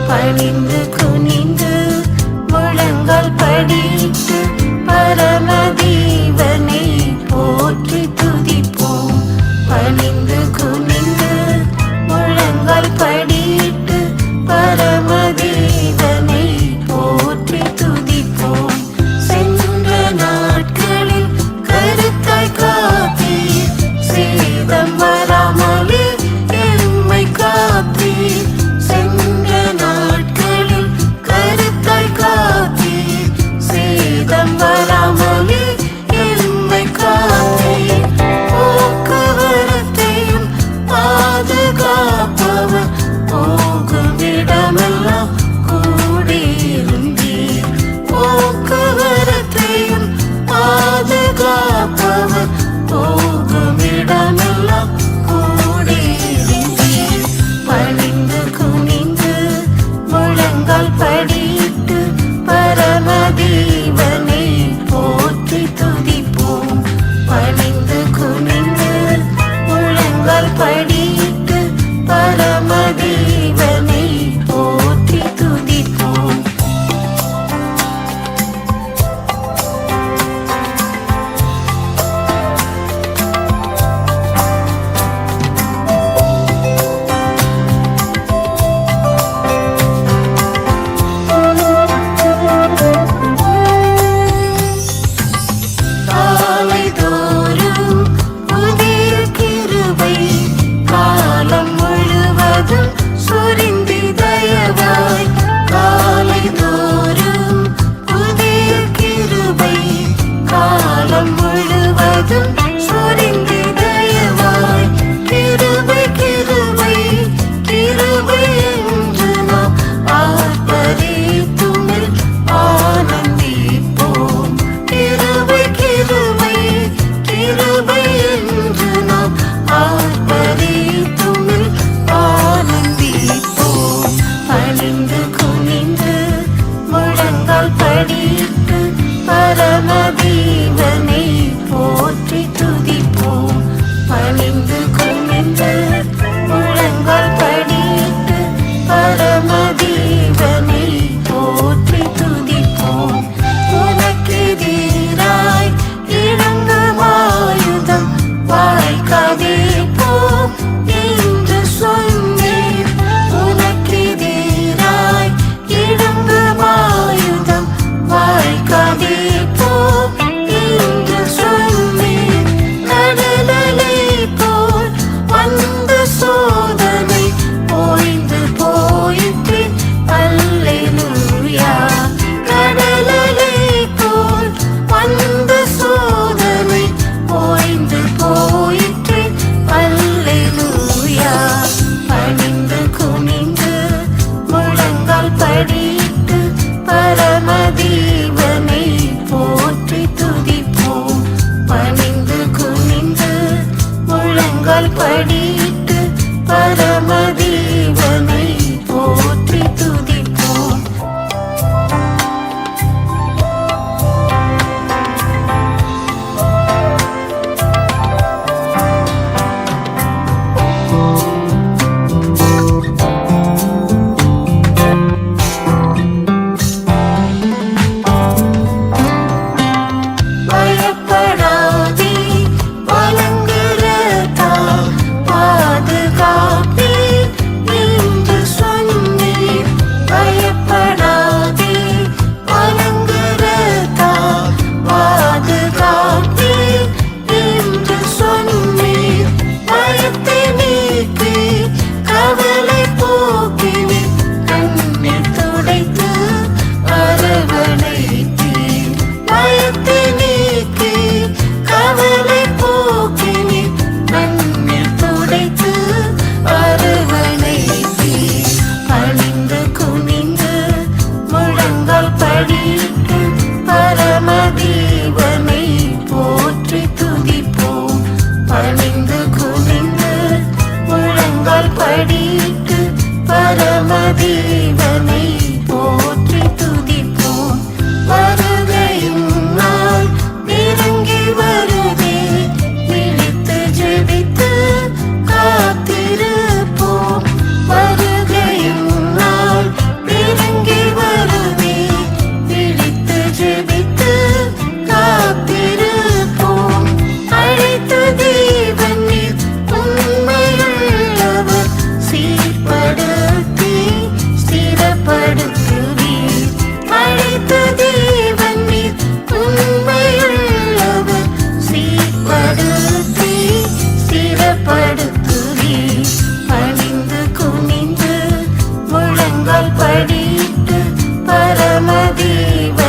பணிந்து குனிந்து முழங்கால் படிட்டு பரமதேவனை போற்றி துதிப்போம். பணிந்து குனிந்து முழங்கால் படிட்டு பரமதேவனை போற்றி துதிப்போம். சென்ற நாட்களில் கருத்தாய் காத்தீர், சேதம் வராமலே எம்மை காத்தீர். சென்ற நாட்களில் கருத்தாய் காத்தீர், சேதம் வராமலே எம்மை காத்தீர். போக்குவரத்தையும் பாதுகாப்பவர், போகும் இடமெல்லாம் கூடியிருந்தீர். போக்குவரத்தையும் பாதுகாப்பவர், போகும் இடமெல்லாம் கூடியிருந்தீர். பணிந்து குனிந்து முழங்கால் படிட்டு பரமதேவனை போற்றி துதிப்போம். பணிந்து குனிந்து முழங்கால் படிட்டு பரமதேவனை போற்றி துதிப்போம். காலைதோறும் புதிய கிருபை, காலம் முழுவதும் சொரிந்தி தயவாய். காலைதோறும் புதிய கிருபை, காலம் முழுவதும் சொரிந்தி தயவாய். கிருபை கிருபை கிருபை என்று நாம் ஆர்ப்பரித்துமில் ஆனந்திப்போம். கிருபை கிருபை கிருபை என்று நாம் ஆர்ப்பரித்துமில் ஆனந்திப்போம். பணிந்து குனிந்து முழங்கால் படிட்டு பரமதேவனை போற்றி துதிப்போம். பணிந்து குனிந்து முழங்கால் படிட்டு பரமதேவனை போற்றி துதிப்போம். உனக்கெதிராய் இறங்கும் ஆயுதம் வாய்க்காதே போம் என்று சொன்னீர். உனக்கெதிராய் இறங்கும் ஆயுதம் வாய்க்காதே போம் என்று சொன்னீர். கடலலை போல் வந்த சோதனை ஓய்ந்து போயிற்று. பரமதேவனை போற்றி துதிப்போம். வருகையும் நாள் நெருங்கி வருதே, விழித்து ஜெபித்து காத்திருப்போம். வருகையும் நாள் நெருங்கி வருதே, விழித்து ஜெபித்து காத்திருப்போம். அழைத்த தேவன் நீர் உண்மையுள்ளவர், சீர்படுத்தி ஸ்திரப்படுத்துவீர். அழைத்த தேவன் நீர் உண்மையுள்ளவர், சீர்படுத்தி ஸ்திரப்படுத்துவீர். பணிந்து குனிந்து முழங்கால் படிட்டு பரமதேவ